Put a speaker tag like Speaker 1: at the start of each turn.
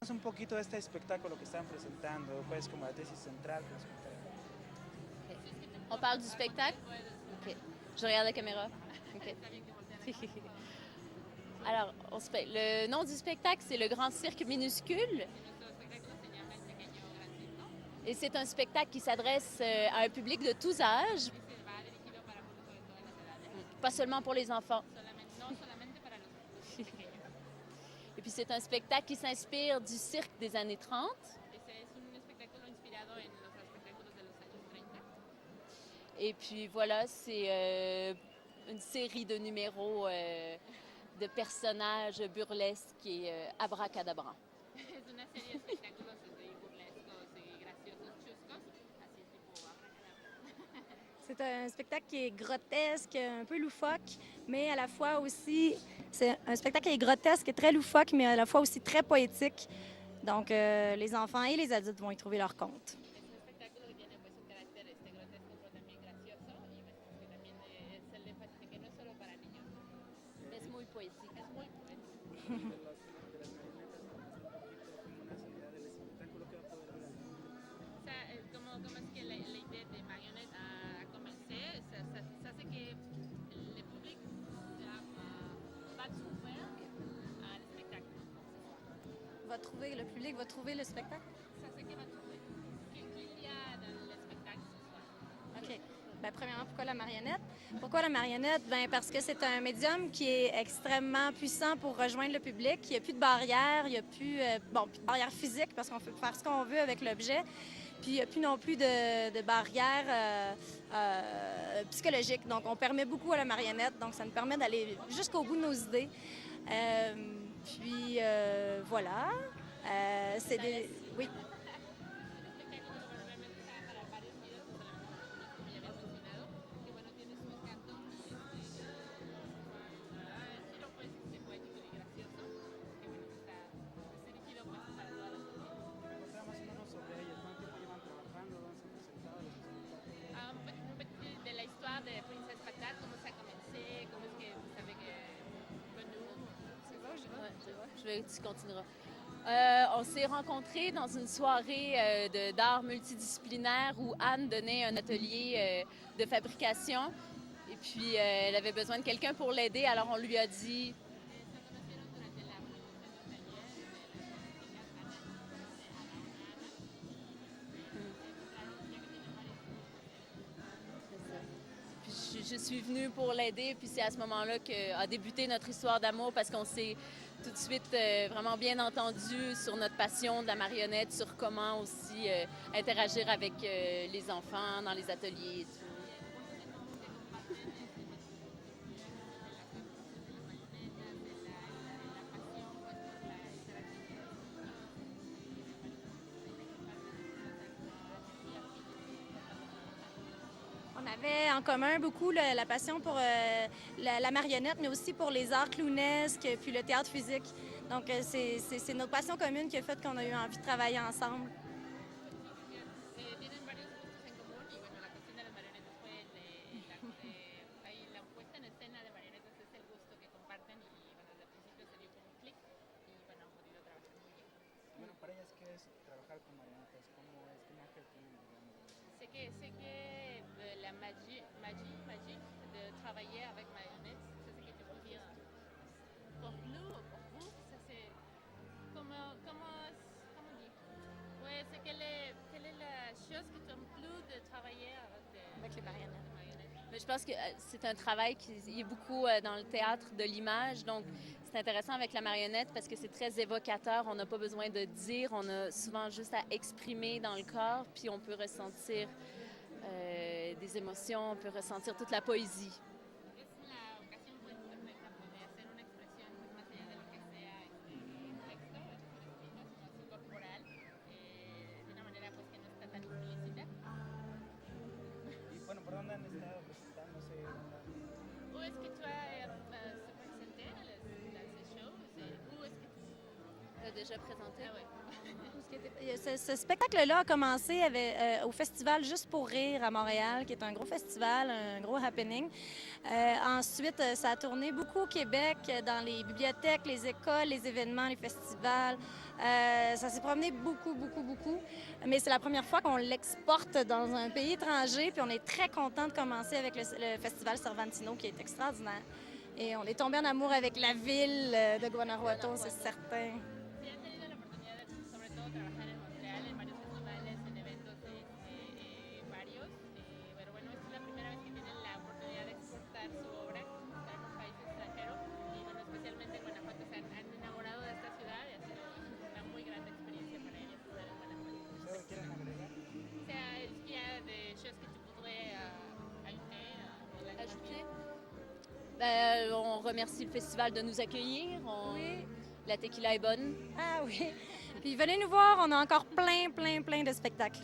Speaker 1: Un poquito de este espectáculo que están presentando, pues como la tesis central.
Speaker 2: Ok. On parle du spectacle? OK. Je regarde la caméra. OK. Alors, le nom du spectacle, c'est Le Grand Cirque Minuscule. Et c'est un spectacle qui s'adresse à un public de tous âges, pas seulement pour les enfants. Et puis c'est un spectacle qui s'inspire du cirque des années 30. Et puis voilà, c'est une série de numéros de personnages burlesques et abracadabra.
Speaker 3: C'est un spectacle qui est grotesque, un peu loufoque, mais à la fois aussi, c'est un spectacle qui est grotesque et très loufoque, mais à la fois aussi très poétique. Donc, les enfants et les adultes vont y trouver leur compte.
Speaker 2: Es muy poétique.
Speaker 3: Le public va trouver le spectacle? OK. Bien, premièrement, pourquoi la marionnette? Pourquoi la marionnette? Bien, parce que c'est un médium qui est extrêmement puissant pour rejoindre le public. Il n'y a plus de barrière, il n'y a plus, plus de barrière physique parce qu'on peut faire ce qu'on veut avec l'objet. Puis il n'y a plus non plus de barrière psychologique. Donc, on permet beaucoup à la marionnette. Donc, ça nous permet d'aller jusqu'au bout de nos idées. Voilà. C'est des... Oui.
Speaker 2: Tu continueras. On s'est rencontrés dans une soirée d'art multidisciplinaire où Anne donnait un atelier de fabrication. Et puis, elle avait besoin de quelqu'un pour l'aider, alors on lui a dit... Puis je suis venue pour l'aider, puis c'est à ce moment-là qu'a débuté notre histoire d'amour parce qu'on s'est tout de suite vraiment bien entendu sur notre passion de la marionnette, sur comment aussi interagir avec les enfants dans les ateliers et tout.
Speaker 3: On avait en commun beaucoup la passion pour la marionnette, mais aussi pour les arts clownesques, puis le théâtre physique. Donc, c'est notre passion commune qui a fait qu'on a eu envie de travailler ensemble. Avec les marionnettes.
Speaker 2: Mais je pense que c'est un travail qui est beaucoup dans le théâtre de l'image. Donc, c'est intéressant avec la marionnette parce que c'est très évocateur. On n'a pas besoin de dire. On a souvent juste à exprimer dans le corps. Puis on peut ressentir des émotions. On peut ressentir toute la poésie. déjà présenté.
Speaker 3: Ce spectacle-là a commencé au Festival Juste pour rire à Montréal, qui est un gros festival, un gros happening. Ensuite, ça a tourné beaucoup au Québec, dans les bibliothèques, les écoles, les événements, les festivals. Ça s'est promené beaucoup, beaucoup, beaucoup. Mais c'est la première fois qu'on l'exporte dans un pays étranger, puis on est très content de commencer avec le Festival Cervantino, qui est extraordinaire. Et on est tombé en amour avec la ville de Guanajuato, c'est certain.
Speaker 2: Ajouter? On remercie le festival de nous accueillir.
Speaker 3: Oui.
Speaker 2: La tequila est bonne.
Speaker 3: Ah oui. Puis venez nous voir, on a encore plein de spectacles.